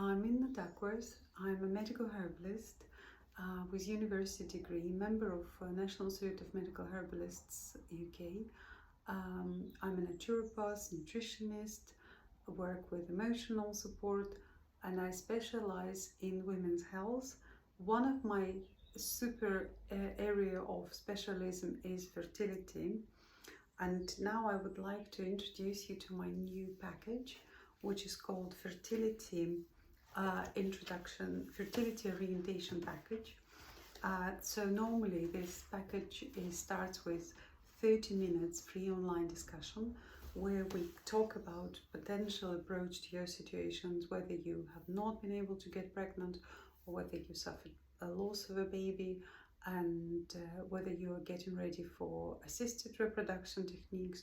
I'm in the Duckworth. I'm a medical herbalist with university degree, member of National Institute of Medical Herbalists UK. I'm a naturopath, nutritionist, work with emotional support, and I specialize in women's health. One of my super area of specialism is fertility, and now I would like to introduce you to my new package, which is called Fertility Fertility Orientation Package. So normally this package starts with 30 minutes free online discussion where we talk about potential approach to your situations, whether you have not been able to get pregnant or whether you suffered a loss of a baby, and whether you are getting ready for assisted reproduction techniques,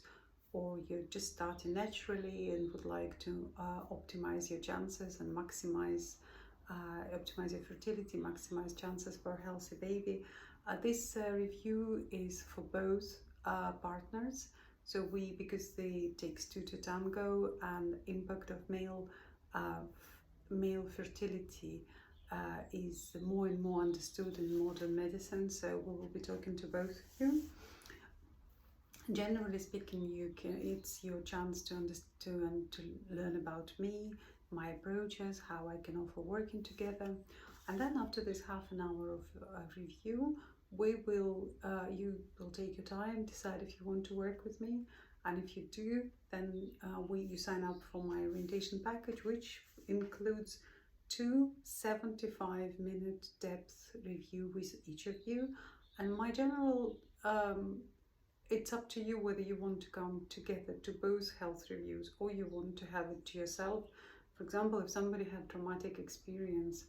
or you're just starting naturally and would like to optimize your chances and optimize your fertility, maximize chances for a healthy baby. This review is for both partners. So because it takes two to tango, and impact of male fertility is more and more understood in modern medicine. So we will be talking to both of you. Generally speaking, it's your chance to understand and to learn about me, my approaches, how I can offer working together. And then after this half an hour of review, you will take your time, decide if you want to work with me, and if you do, then you sign up for my orientation package, which includes 2 75-minute depth review with each of you. And my general it's up to you whether you want to come together to both health reviews or you want to have it to yourself. For example, if somebody had traumatic experience,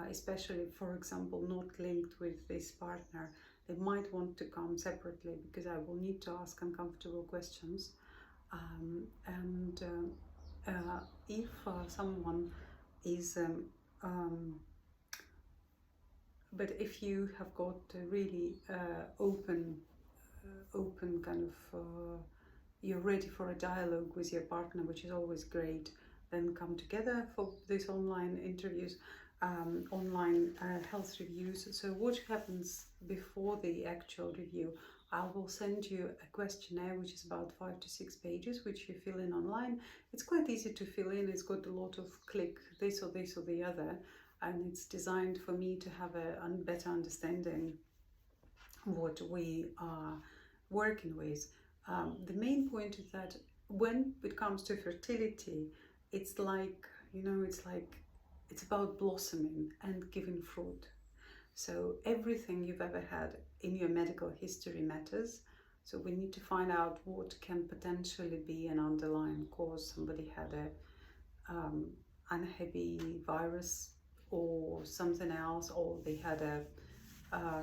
especially, for example, not linked with this partner, they might want to come separately because I will need to ask uncomfortable questions. If someone is but if you have got a really open kind of you're ready for a dialogue with your partner, which is always great, then come together for these online interviews, online health reviews. So what happens before the actual review? I will send you a questionnaire which is about 5 to 6 pages, which you fill in online. It's quite easy to fill in. It's got a lot of click this or the other, and it's designed for me to have a better understanding what we are working with. The main point is that when it comes to fertility, it's about blossoming and giving fruit. So everything you've ever had in your medical history matters. So we need to find out what can potentially be an underlying cause. Somebody had a unhappy virus or something else, or they had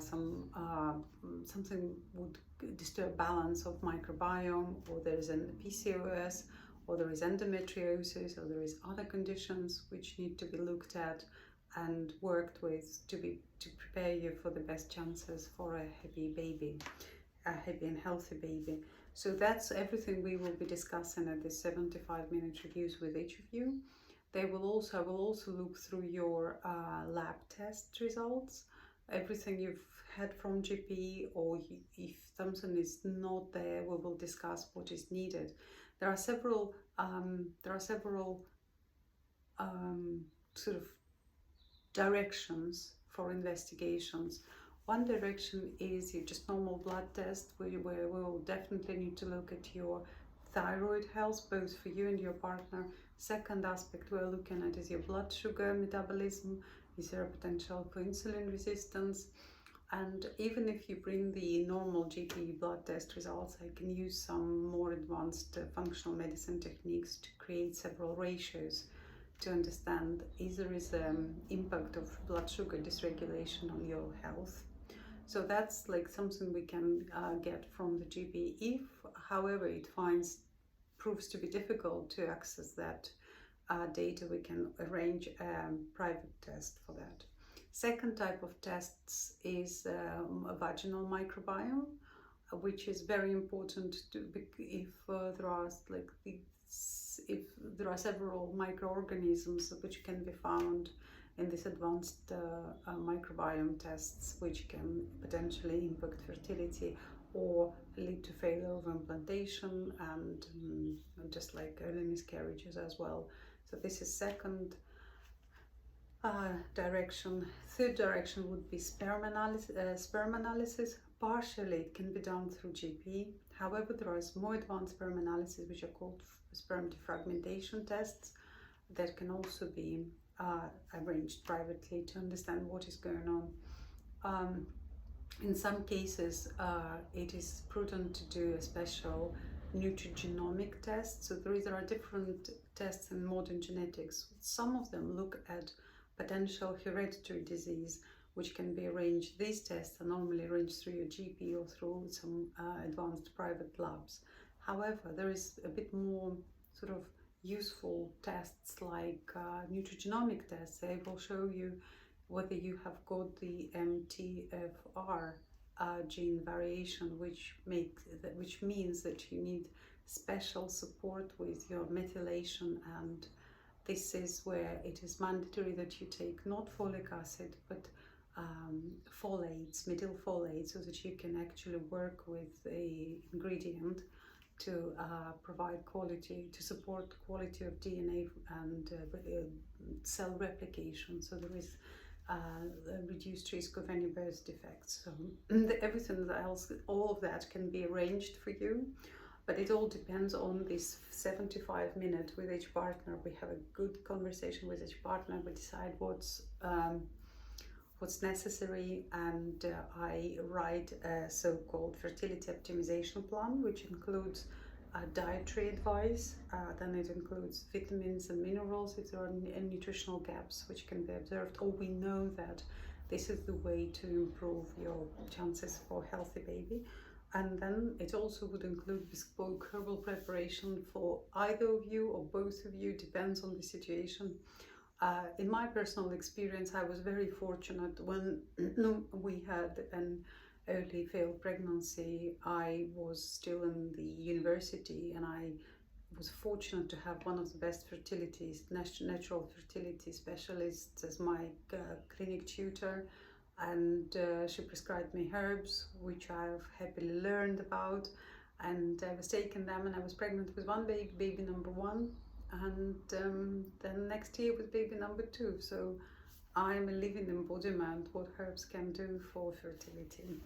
something would disturb balance of microbiome, or there is an PCOS, or there is endometriosis, or there is other conditions which need to be looked at and worked with to prepare you for the best chances for a happy baby, a happy and healthy baby. So that's everything we will be discussing at this 75-minute reviews with each of you. I will also look through your lab test results, everything you've had from GP, or if something is not there, we will discuss what is needed. There are several sort of directions for investigations. One direction is your just normal blood test, where we will definitely need to look at your thyroid health, both for you and your partner. Second aspect we're looking at is your blood sugar metabolism. Is there a potential for insulin resistance? And even if you bring the normal GP blood test results, I can use some more advanced functional medicine techniques to create several ratios to understand if there is impact of blood sugar dysregulation on your health. So that's like something we can get from the GP. If, however, it proves to be difficult to access that data, we can arrange a private test for that. Second type of tests is a vaginal microbiome, which is very important if there are several microorganisms which can be found in these advanced microbiome tests, which can potentially impact fertility or lead to failure of implantation and just like early miscarriages as well. So this is second direction. Third direction would be sperm analysis. Partially it can be done through GP. However, there is more advanced sperm analysis which are called sperm defragmentation tests that can also be arranged privately to understand what is going on. In some cases, it is prudent to do a special nutrigenomic test. So there are different tests in modern genetics. Some of them look at potential hereditary disease, which can be arranged. These tests are normally arranged through your GP or through some advanced private labs. However, there is a bit more sort of useful tests like nutrigenomic tests. They will show you whether you have got the MTFR gene variation, which means that you need special support with your methylation, and this is where it is mandatory that you take not folic acid but folates, metyl folates, so that you can actually work with a ingredient to provide quality, to support quality of DNA and cell replication. So there is a reduced risk of any birth defects. So everything else, all of that can be arranged for you, but it all depends on this 75 minutes with each partner. We have a good conversation with each partner. We decide what's necessary, and I write a so-called Fertility Optimization Plan, which includes dietary advice, then it includes vitamins and minerals if there are any nutritional gaps which can be observed, or we know that this is the way to improve your chances for a healthy baby. And then it also would include bespoke herbal preparation for either of you or both of you, depends on the situation. In my personal experience, I was very fortunate when we had an early failed pregnancy. I was still in the university, and I was fortunate to have one of the best natural fertility specialists as my clinic tutor, and she prescribed me herbs, which I've happily learned about, and I was taking them, and I was pregnant with one baby number one, and then next year with baby number two. So I'm a living embodiment what herbs can do for fertility.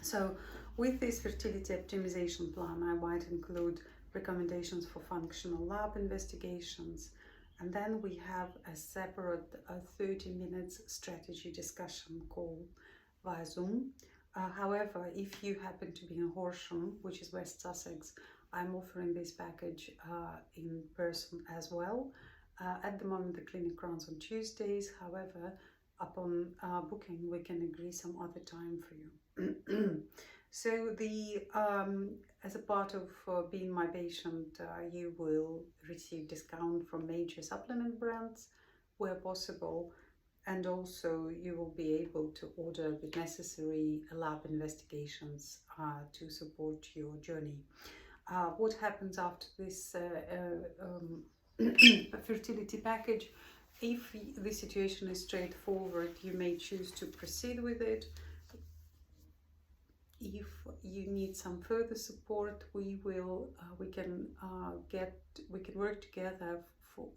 So with this fertility optimization plan, I might include recommendations for functional lab investigations, and then we have a separate 30 minutes strategy discussion call via Zoom. However, if you happen to be in Horsham, which is West Sussex, I'm offering this package in person as well. At the moment, the clinic runs on Tuesdays. However, upon booking, we can agree some other time for you. So as a part of being my patient, you will receive discount from major supplement brands where possible, and also you will be able to order the necessary lab investigations to support your journey. What happens after this fertility package? If the situation is straightforward, you may choose to proceed with it. If you need some further support, we can work together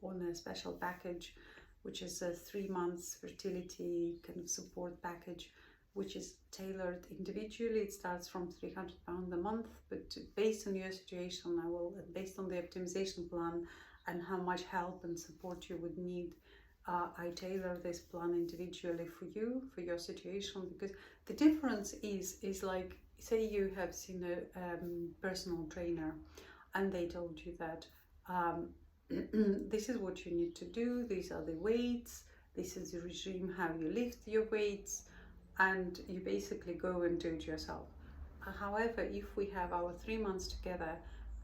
on a special package, which is a 3 months fertility kind of support package, which is tailored individually. It starts from £300 a month, but based on your situation, based on the optimization plan and how much help and support you would need, I tailor this plan individually for you, for your situation, because the difference is like, say you have seen a personal trainer and they told you that this is what you need to do, these are the weights, this is the regime, how you lift your weights, and you basically go and do it yourself. However, if we have our 3 months together,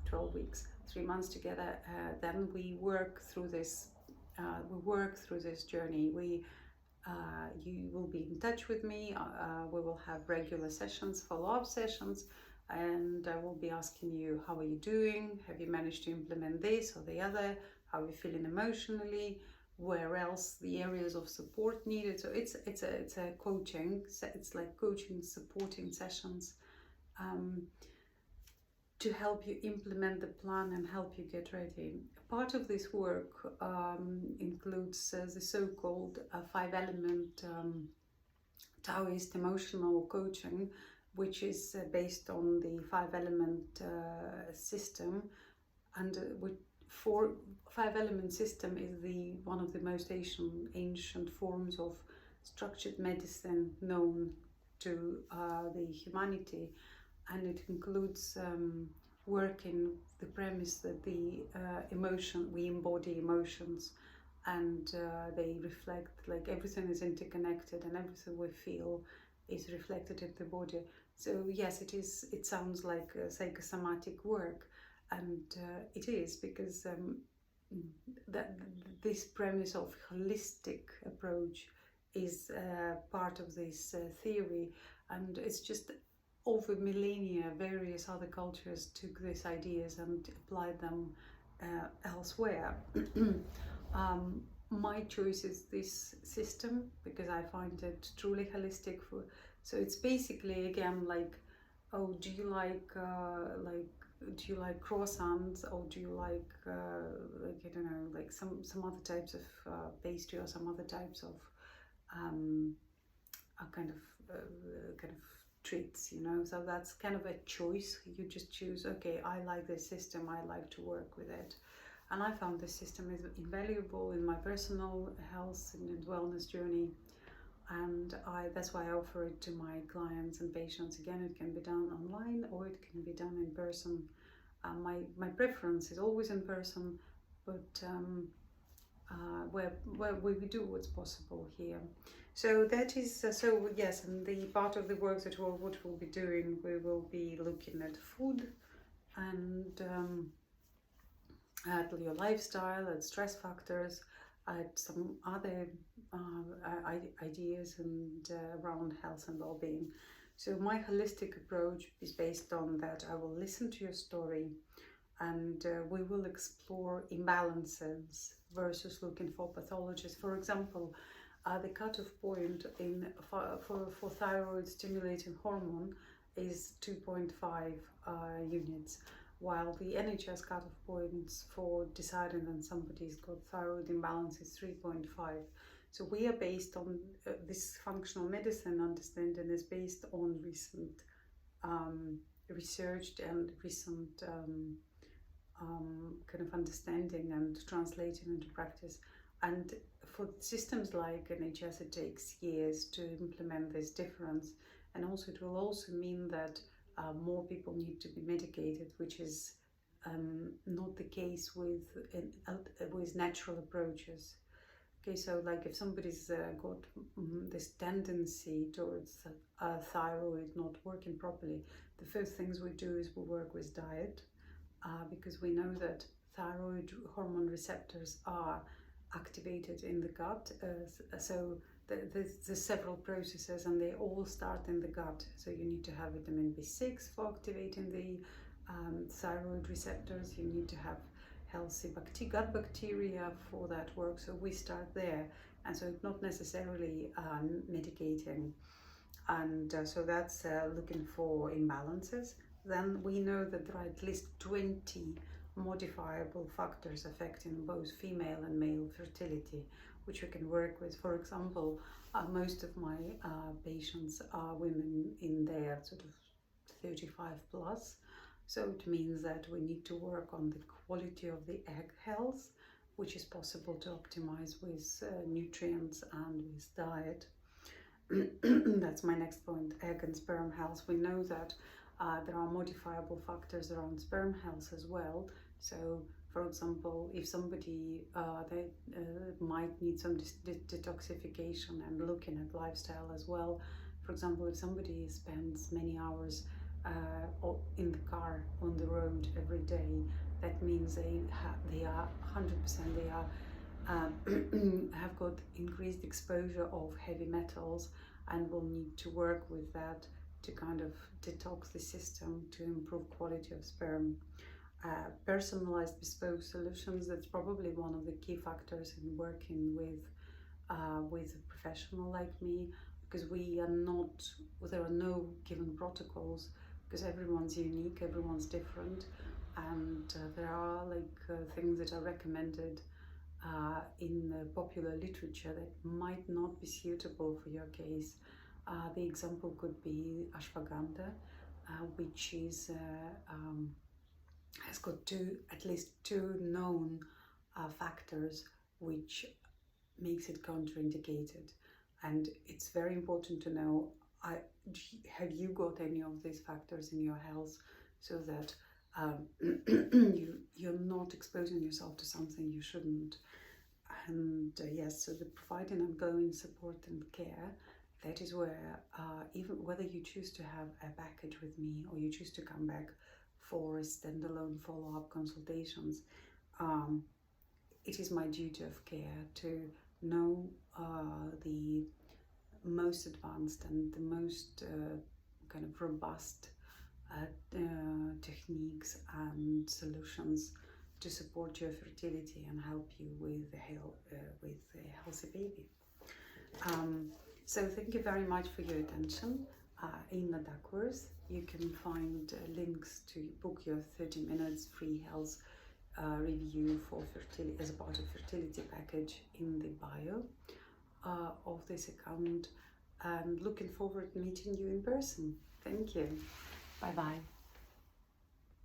12 weeks, 3 months together, then we work through this. Journey. You will be in touch with me. We will have regular sessions, follow-up sessions, and I will be asking you, how are you doing? Have you managed to implement this or the other? How are you feeling emotionally? Where else the areas of support needed? So it's a coaching. It's like coaching, supporting sessions to help you implement the plan and help you get ready. Part of this work includes the so-called 5-element Taoist emotional coaching, which is based on the 5-element system, and for 5-element system is one of the most ancient forms of structured medicine known to the humanity, and it includes working the premise that the we embody emotions, and they reflect, like everything is interconnected and everything we feel is reflected in the body. So yes, it sounds like psychosomatic work, and it is, because this premise of holistic approach is part of this theory, and it's just over millennia various other cultures took these ideas and applied them elsewhere. My choice is this system because I find it truly holistic. So it's basically, again, like, oh, do you like croissants, or do you like I don't know, like some other types of pastry, or some other types of kind of treats, you know? So that's kind of a choice. You just choose, okay, I like this system, I like to work with it. And I found this system is invaluable in my personal health and wellness journey, and that's why I offer it to my clients and patients. Again, it can be done online or it can be done in person. My preference is always in person, but where we do what's possible here. So that is so yes, and the part of the work that what we'll be doing, we will be looking at food and at your lifestyle, at stress factors, at some other ideas and around health and well-being. So my holistic approach is based on that. I will listen to your story, and we will explore imbalances versus looking for pathologies. For example, the cutoff point for thyroid stimulating hormone is 2.5 units, while the NHS cutoff points for deciding that somebody's got thyroid imbalance is 3.5. So we are based on this functional medicine understanding is based on recent research and recent kind of understanding and translating into practice. And for systems like NHS, it takes years to implement this difference, and also it will also mean that more people need to be medicated, which is not the case with natural approaches. Okay, so like if somebody's got this tendency towards thyroid not working properly, the first things we do is we work with diet, because we know that thyroid hormone receptors are activated in the gut. So there's several processes, and they all start in the gut. So you need to have vitamin B6 for activating the thyroid receptors. You need to have healthy gut bacteria for that work. So we start there, and so it's not necessarily medicating. And so that's looking for imbalances. Then we know that there are at least 20 modifiable factors affecting both female and male fertility, which we can work with. For example, most of my patients are women in their sort of 35 plus. So it means that we need to work on the quality of the egg health, which is possible to optimize with nutrients and with diet. That's my next point, egg and sperm health. We know that there are modifiable factors around sperm health as well. So, for example, if somebody they might need some detoxification and looking at lifestyle as well. For example, if somebody spends many hours in the car on the road every day, that means they are 100%, they are have got increased exposure of heavy metals, and will need to work with that to kind of detox the system to improve quality of sperm. Personalized bespoke solutions, that's probably one of the key factors in working with a professional like me, because there are no given protocols, because everyone's unique, everyone's different, and there are things that are recommended in the popular literature that might not be suitable for your case. The example could be ashwagandha, which is has got at least two known factors which makes it contraindicated, and it's very important to know, have you got any of these factors in your health, so that you're not exposing yourself to something you shouldn't. And yes, so the providing ongoing support and care, that is where even whether you choose to have a package with me or you choose to come back for standalone follow-up consultations, it is my duty of care to know the most advanced and the most kind of robust techniques and solutions to support your fertility and help you with a healthy baby. So thank you very much for your attention. In the Duckworth, you can find links to book your 30 minutes free health review for fertility as a part of fertility package in the bio of this account, and looking forward to meeting you in person. Thank you. Bye bye.